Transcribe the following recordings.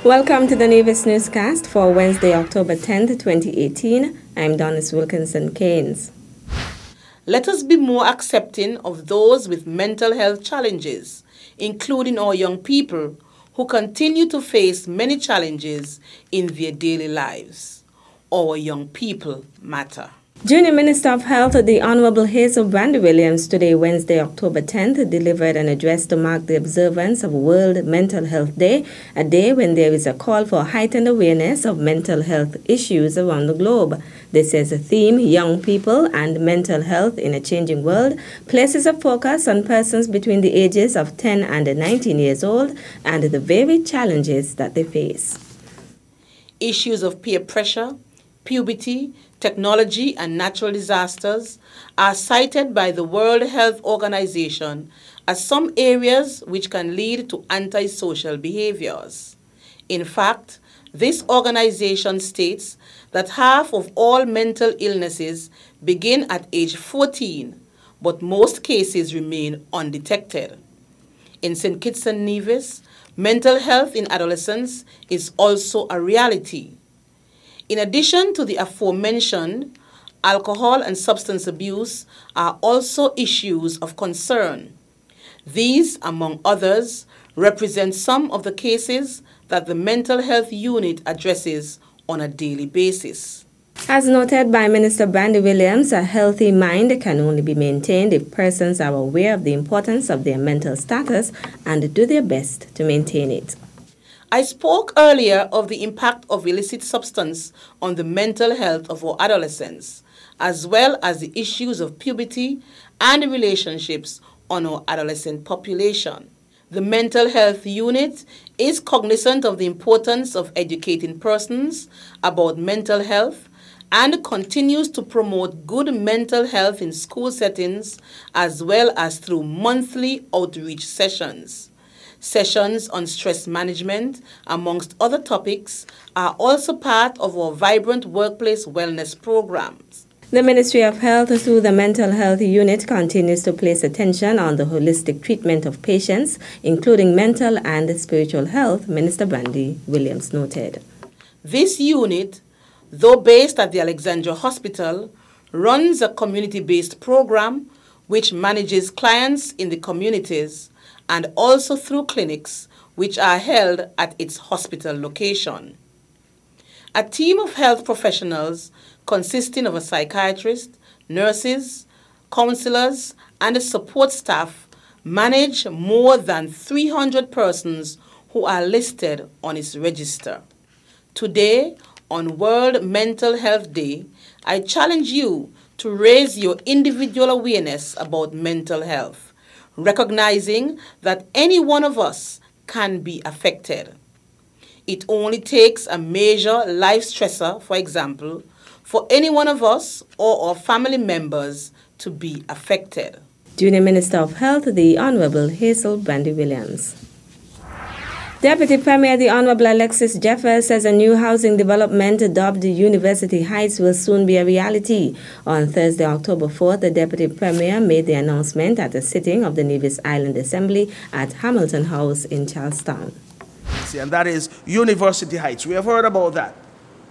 Welcome to the Nevis Newscast for Wednesday, October 10th, 2018. I'm Donis Wilkinson Keynes. Let us be more accepting of those with mental health challenges, including our young people who continue to face many challenges in their daily lives. Our young people matter. Junior Minister of Health, the Honorable Hazel Brandy Williams, today, Wednesday, October 10th, delivered an address to mark the observance of World Mental Health Day, a day when there is a call for heightened awareness of mental health issues around the globe. This is a theme, Young People and Mental Health in a Changing World, places a focus on persons between the ages of 10 and 19 years old and the varied challenges that they face. Issues of peer pressure, puberty, technology, and natural disasters are cited by the World Health Organization as some areas which can lead to antisocial behaviors. In fact, this organization states that half of all mental illnesses begin at age 14, but most cases remain undetected. In St. Kitts and Nevis, mental health in adolescents is also a reality. In addition to the aforementioned, alcohol and substance abuse are also issues of concern. These, among others, represent some of the cases that the Mental Health Unit addresses on a daily basis. As noted by Minister Brandy Williams, a healthy mind can only be maintained if persons are aware of the importance of their mental status and do their best to maintain it. I spoke earlier of the impact of illicit substance on the mental health of our adolescents, as well as the issues of puberty and relationships on our adolescent population. The Mental Health Unit is cognizant of the importance of educating persons about mental health and continues to promote good mental health in school settings as well as through monthly outreach sessions. Sessions on stress management, amongst other topics, are also part of our vibrant workplace wellness programs. The Ministry of Health, through the Mental Health Unit, continues to place attention on the holistic treatment of patients, including mental and spiritual health, Minister Brandy Williams noted. This unit, though based at the Alexandria Hospital, runs a community-based program which manages clients in the communities and also through clinics which are held at its hospital location. A team of health professionals consisting of a psychiatrist, nurses, counselors, and a support staff manage more than 300 persons who are listed on its register. Today, on World Mental Health Day, I challenge you to raise your individual awareness about mental health, recognizing that any one of us can be affected. It only takes a major life stressor, for example, for any one of us or our family members to be affected. Junior Minister of Health, the Honorable Hazel Brandy Williams. Deputy Premier, the Honorable Alexis Jeffers, says a new housing development dubbed University Heights will soon be a reality. On Thursday, October 4th, the Deputy Premier made the announcement at a sitting of the Nevis Island Assembly at Hamilton House in Charlestown. And that is University Heights. We have heard about that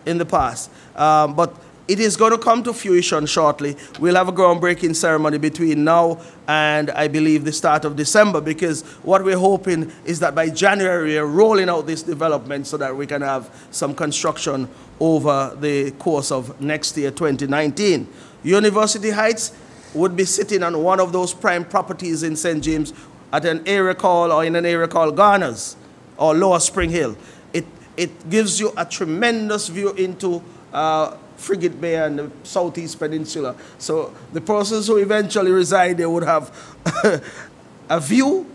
in the past, but it is going to come to fruition shortly. We'll have a groundbreaking ceremony between now and I believe the start of December, because what we're hoping is that by January we're rolling out this development so that we can have some construction over the course of next year, 2019. University Heights would be sitting on one of those prime properties in St. James at an area called, in an area called Garners or Lower Spring Hill. It gives you a tremendous view into Frigate Bay and the Southeast Peninsula. So the persons who eventually reside there would have a view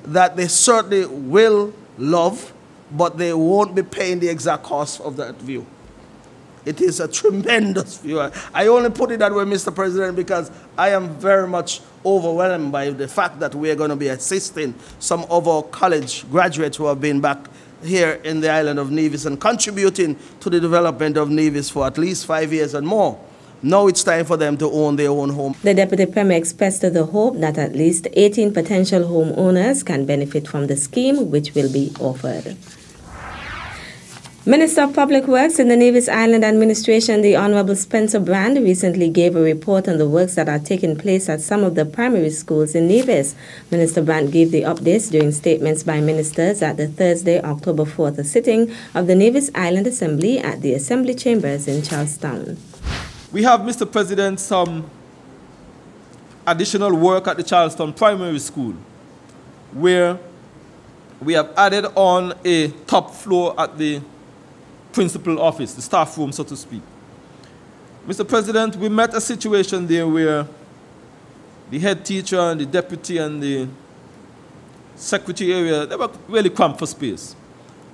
that they certainly will love, but they won't be paying the exact cost of that view. It is a tremendous view. I only put it that way, Mr. President, because I am very much overwhelmed by the fact that we are going to be assisting some of our college graduates who have been back here in the island of Nevis and contributing to the development of Nevis for at least 5 years and more. Now it's time for them to own their own home. The Deputy Premier expressed the hope that at least 18 potential homeowners can benefit from the scheme which will be offered. Minister of Public Works in the Nevis Island Administration, the Honorable Spencer Brand, recently gave a report on the works that are taking place at some of the primary schools in Nevis. Minister Brand gave the updates during statements by ministers at the Thursday, October 4th sitting of the Nevis Island Assembly at the Assembly Chambers in Charlestown. We have, Mr. President, some additional work at the Charlestown Primary School, where we have added on a top floor at the principal office, the staff room, so to speak. Mr. President, we met a situation there where the head teacher and the deputy and the secretary area, they were really cramped for space.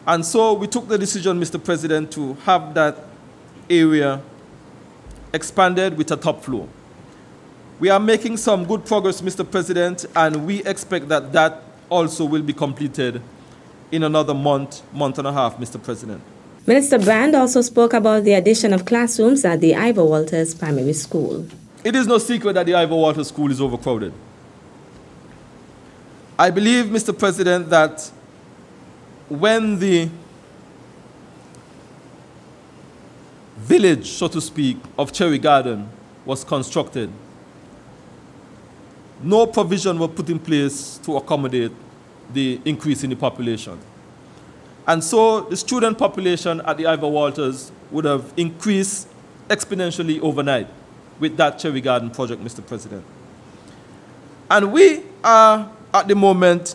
And so we took the decision, Mr. President, to have that area expanded with a top floor. We are making some good progress, Mr. President, and we expect that that also will be completed in another month and a half, Mr. President. Minister Brand also spoke about the addition of classrooms at the Ivor Walters Primary School. It is no secret that the Ivor Walters School is overcrowded. I believe, Mr. President, that when the village, so to speak, of Cherry Garden was constructed, no provision was put in place to accommodate the increase in the population. And so the student population at the Ivor Walters would have increased exponentially overnight with that Cherry Garden project, Mr. President. And we are, at the moment,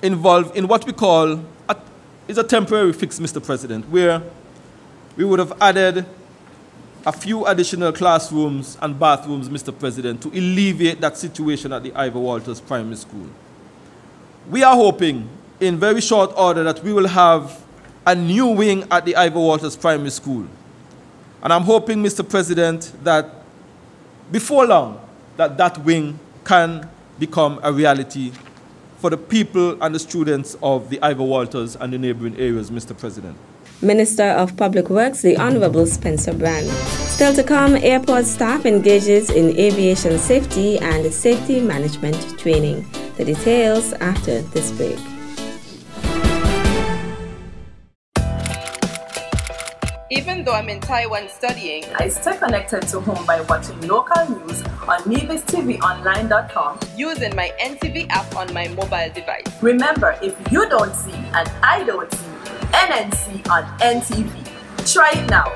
involved in what we call a temporary fix, Mr. President, where we would have added a few additional classrooms and bathrooms, Mr. President, to alleviate that situation at the Ivor Walters Primary School. We are hoping in very short order that we will have a new wing at the Ivor Walters Primary School. And I'm hoping, Mr. President, that before long, that wing can become a reality for the people and the students of the Ivor Walters and the neighboring areas, Mr. President. Minister of Public Works, the Honorable Spencer Brand. Still to come, airport staff engages in aviation safety and safety management training. The details after this break. Even though I'm in Taiwan studying, I stay connected to home by watching local news on NevisTVOnline.com using my NTV app on my mobile device. Remember, if you don't see and I don't see, NNC on NTV. Try it now.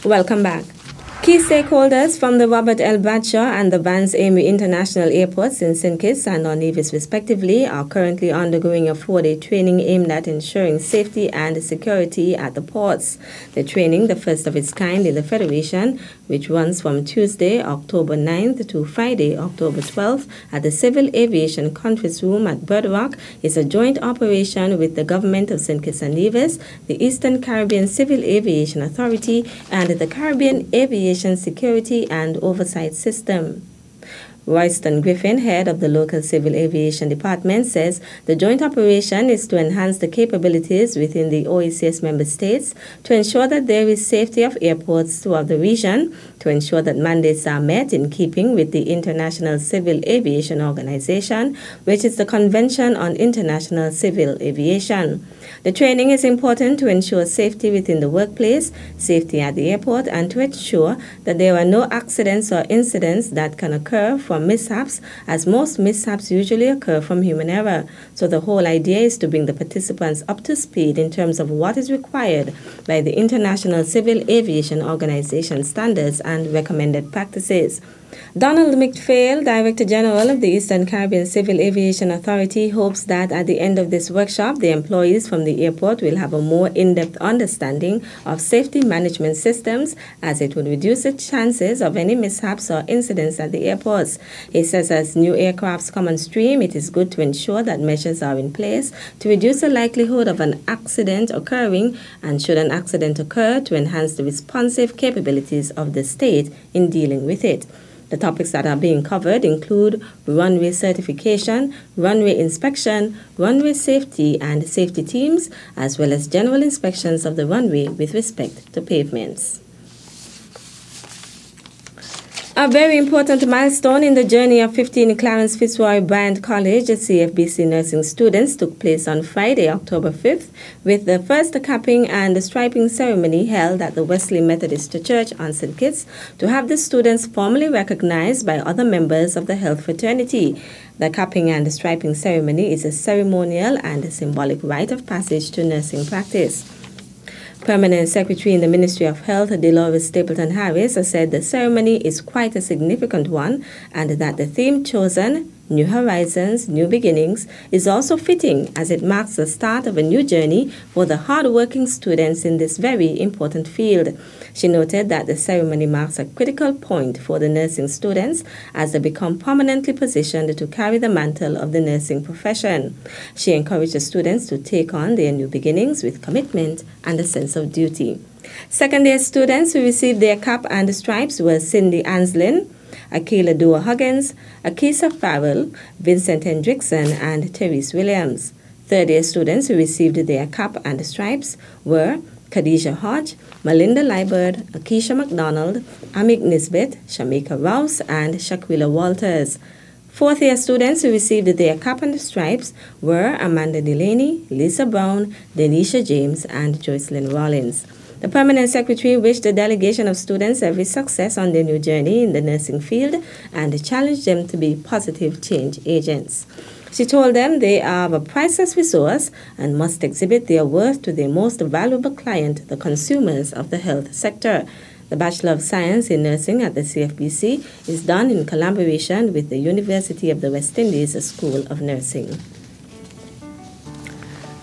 Welcome back. Key stakeholders from the Robert L. Bradshaw and the Vance Amory International Airports in St. Kitts and Nevis respectively are currently undergoing a 4-day training aimed at ensuring safety and security at the ports. The training, the first of its kind in the Federation, which runs from Tuesday, October 9th to Friday, October 12th at the Civil Aviation Conference Room at Bird Rock, is a joint operation with the Government of St. Kitts and Nevis, the Eastern Caribbean Civil Aviation Authority, and the Caribbean Aviation Security and Oversight System. Royston Griffin, head of the local Civil Aviation Department, says the joint operation is to enhance the capabilities within the OACS member states to ensure that there is safety of airports throughout the region, to ensure that mandates are met in keeping with the International Civil Aviation Organization, which is the Convention on International Civil Aviation. The training is important to ensure safety within the workplace, safety at the airport, and to ensure that there are no accidents or incidents that can occur from mishaps, as most mishaps usually occur from human error. So the whole idea is to bring the participants up to speed in terms of what is required by the International Civil Aviation Organization standards and recommended practices. Donald McPhail, Director General of the Eastern Caribbean Civil Aviation Authority, hopes that at the end of this workshop, the employees from the airport will have a more in-depth understanding of safety management systems, as it would reduce the chances of any mishaps or incidents at the airports. He says as new aircrafts come on stream, it is good to ensure that measures are in place to reduce the likelihood of an accident occurring, and should an accident occur, to enhance the responsive capabilities of the state in dealing with it. The topics that are being covered include runway certification, runway inspection, runway safety and safety teams, as well as general inspections of the runway with respect to pavements. A very important milestone in the journey of 15 Clarence Fitzroy Bryant College CFBC nursing students took place on Friday, October 5th, with the first capping and striping ceremony held at the Wesley Methodist Church on St. Kitts to have the students formally recognized by other members of the health fraternity. The capping and striping ceremony is a ceremonial and a symbolic rite of passage to nursing practice. Permanent Secretary in the Ministry of Health, Dolores Stapleton Harris, said the ceremony is quite a significant one and that the theme chosen, New Horizons, New Beginnings, is also fitting as it marks the start of a new journey for the hard-working students in this very important field. She noted that the ceremony marks a critical point for the nursing students as they become permanently positioned to carry the mantle of the nursing profession. She encouraged the students to take on their new beginnings with commitment and a sense of duty. Second-year students who received their cap and stripes were Cindy Anslin, Akila Dua Huggins, Akisa Farrell, Vincent Hendrickson, and Therese Williams. Third-year students who received their cap and stripes were Khadijah Hodge, Melinda Liebert, Akisha McDonald, Amik Nisbet, Shamika Rouse, and Shaquilla Walters. Fourth-year students who received their cap and stripes were Amanda Delaney, Lisa Brown, Denisha James, and Joycelyn Rollins. The Permanent Secretary wished the delegation of students every success on their new journey in the nursing field and challenged them to be positive change agents. She told them they are a priceless resource and must exhibit their worth to their most valuable client, the consumers of the health sector. The Bachelor of Science in Nursing at the CFBC is done in collaboration with the University of the West Indies School of Nursing.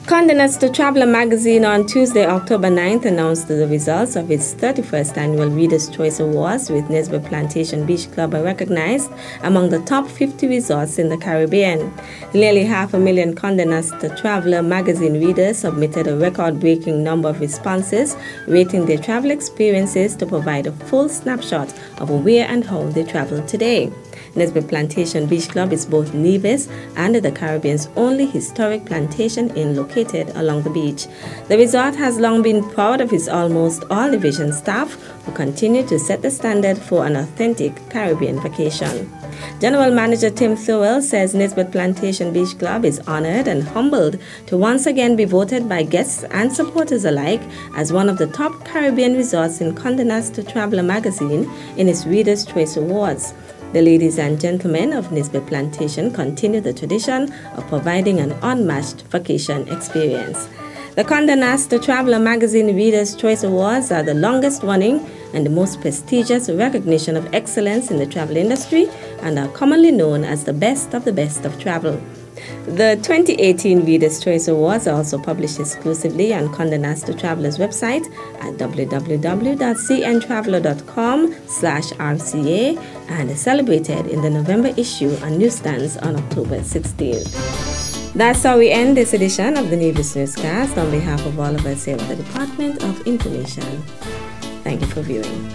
Condé Nast Traveler magazine on Tuesday, October 9th, announced the results of its 31st Annual Reader's Choice Awards, with Nesbitt Plantation Beach Club recognized among the top 50 resorts in the Caribbean. Nearly 500,000 Condé Nast Traveler magazine readers submitted a record-breaking number of responses, rating their travel experiences to provide a full snapshot of where and how they traveled today. Nesbitt Plantation Beach Club is both Nevis and the Caribbean's only historic plantation inn located along the beach. The resort has long been proud of its almost all-division staff, who continue to set the standard for an authentic Caribbean vacation. General Manager Tim Thurwell says Nesbitt Plantation Beach Club is honored and humbled to once again be voted by guests and supporters alike as one of the top Caribbean resorts in Condé Nast Traveler magazine in its Reader's Choice Awards. The ladies and gentlemen of Nesbitt Plantation continue the tradition of providing an unmatched vacation experience. The Condé Nast Traveler magazine Reader's Choice Awards are the longest running and the most prestigious recognition of excellence in the travel industry and are commonly known as the best of travel. The 2018 Reader's Choice Awards are also published exclusively on Condé Nast Traveler's website at www.cntraveler.com/RCA and celebrated in the November issue on newsstands on October 16th. That's how we end this edition of the Nevis Newscast. On behalf of all of us here at the Department of Information, thank you for viewing.